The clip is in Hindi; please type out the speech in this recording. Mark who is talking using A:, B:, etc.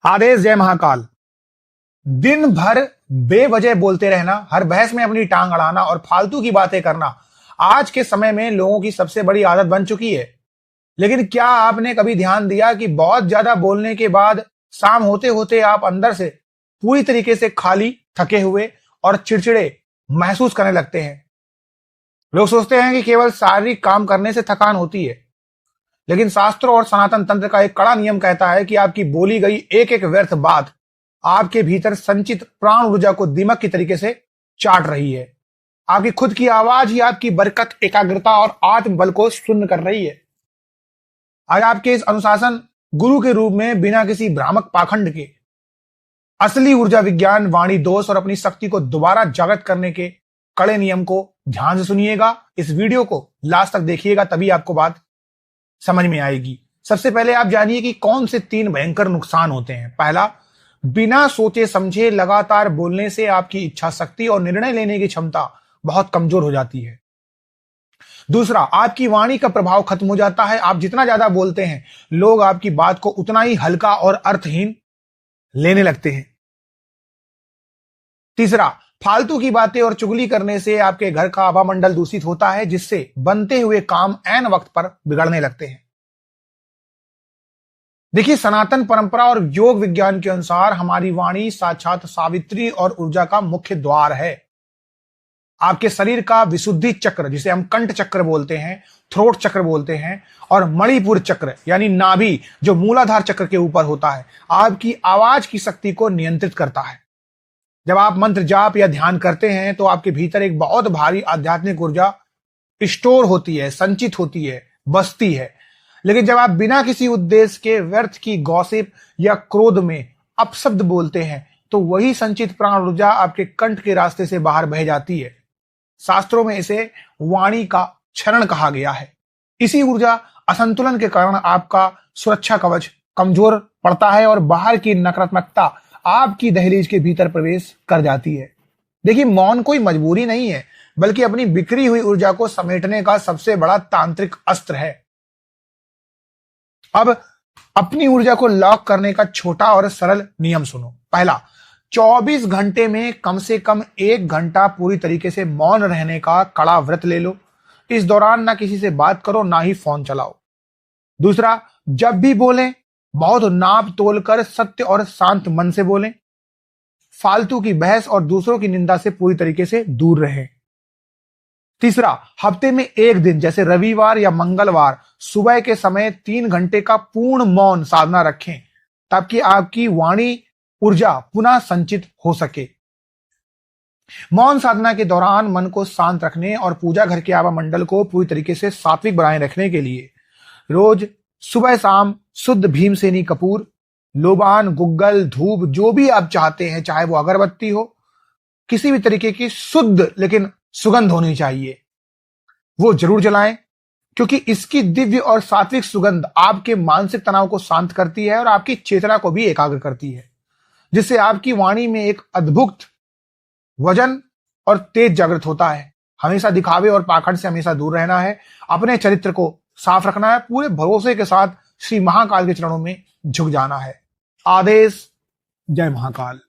A: आदेश जय महाकाल। दिन भर बेवजह बोलते रहना, हर बहस में अपनी टांग अड़ाना और फालतू की बातें करना आज के समय में लोगों की सबसे बड़ी आदत बन चुकी है। लेकिन क्या आपने कभी ध्यान दिया कि बहुत ज्यादा बोलने के बाद शाम होते होते आप अंदर से पूरी तरीके से खाली, थके हुए और चिड़चिड़े महसूस करने लगते हैं। लोग सोचते हैं कि केवल शारीरिक काम करने से थकान होती है, लेकिन शास्त्रों और सनातन तंत्र का एक कड़ा नियम कहता है कि आपकी बोली गई एक एक व्यर्थ बात आपके भीतर संचित प्राण ऊर्जा को दीमक की तरीके से चाट रही है। आपकी खुद की आवाज ही आपकी बरकत, एकाग्रता और आत्मबल को शून्य कर रही है। आज आपके इस अनुशासन गुरु के रूप में बिना किसी भ्रामक पाखंड के असली ऊर्जा विज्ञान, वाणी दोष और अपनी शक्ति को दोबारा जागृत करने के कड़े नियम को ध्यान से सुनिएगा। इस वीडियो को लास्ट तक देखिएगा, तभी आपको बात समझ में आएगी। सबसे पहले आप जानिए कि कौन से 3 भयंकर नुकसान होते हैं। पहला, बिना सोचे समझे लगातार बोलने से आपकी इच्छा शक्ति और निर्णय लेने की क्षमता बहुत कमजोर हो जाती है। दूसरा, आपकी वाणी का प्रभाव खत्म हो जाता है। आप जितना ज्यादा बोलते हैं, लोग आपकी बात को उतना ही हल्का और अर्थहीन लेने लगते हैं। तीसरा, फालतू की बातें और चुगली करने से आपके घर का आभामंडल दूषित होता है, जिससे बनते हुए काम ऐन वक्त पर बिगड़ने लगते हैं। देखिए, सनातन परंपरा और योग विज्ञान के अनुसार हमारी वाणी साक्षात सावित्री और ऊर्जा का मुख्य द्वार है। आपके शरीर का विशुद्धि चक्र, जिसे हम कंठ चक्र बोलते हैं, थ्रोट चक्र बोलते हैं, और मणिपुर चक्र यानी नाभि जो मूलाधार चक्र के ऊपर होता है, आपकी आवाज की शक्ति को नियंत्रित करता है। जब आप मंत्र जाप या ध्यान करते हैं तो आपके भीतर एक बहुत भारी आध्यात्मिक ऊर्जा स्टोर होती है, संचित होती है, बसती है। लेकिन जब आप बिना किसी उद्देश्य के व्यर्थ की गॉसिप या क्रोध में अपशब्द बोलते हैं, तो वही संचित प्राण ऊर्जा आपके कंठ के रास्ते से बाहर बह जाती है। शास्त्रों में इसे वाणी का क्षरण कहा गया है। इसी ऊर्जा असंतुलन के कारण आपका सुरक्षा कवच कमजोर पड़ता है और बाहर की नकारात्मकता आपकी दहलीज के भीतर प्रवेश कर जाती है। देखिए, मौन कोई मजबूरी नहीं है, बल्कि अपनी बिखरी हुई ऊर्जा को समेटने का सबसे बड़ा तांत्रिक अस्त्र है। अब अपनी ऊर्जा को लॉक करने का छोटा और सरल नियम सुनो। पहला, 24 घंटे में कम से कम 1 घंटा पूरी तरीके से मौन रहने का कड़ा व्रत ले लो। इस दौरान ना किसी से बात करो, ना ही फोन चलाओ। दूसरा, जब भी बोलें बहुत नाप तोलकर सत्य और शांत मन से बोलें। फालतू की बहस और दूसरों की निंदा से पूरी तरीके से दूर रहें। तीसरा, हफ्ते में 1 दिन जैसे रविवार या मंगलवार सुबह के समय 3 घंटे का पूर्ण मौन साधना रखें, ताकि आपकी वाणी ऊर्जा पुनः संचित हो सके। मौन साधना के दौरान मन को शांत रखने और पूजा घर के आवामंडल को पूरी तरीके से सात्विक बनाए रखने के लिए रोज सुबह शाम शुद्ध भीमसेनी कपूर, लोबान, गुग्गल, धूप, जो भी आप चाहते हैं, चाहे वो अगरबत्ती हो, किसी भी तरीके की शुद्ध लेकिन सुगंध होनी चाहिए, वो जरूर जलाएं। क्योंकि इसकी दिव्य और सात्विक सुगंध आपके मानसिक तनाव को शांत करती है और आपकी चेतना को भी एकाग्र करती है, जिससे आपकी वाणी में एक अद्भुत वजन और तेज जागृत होता है। हमेशा दिखावे और पाखंड से हमेशा दूर रहना है, अपने चरित्र को साफ रखना है, पूरे भरोसे के साथ श्री महाकाल के चरणों में झुक जाना है। आदेश जय महाकाल।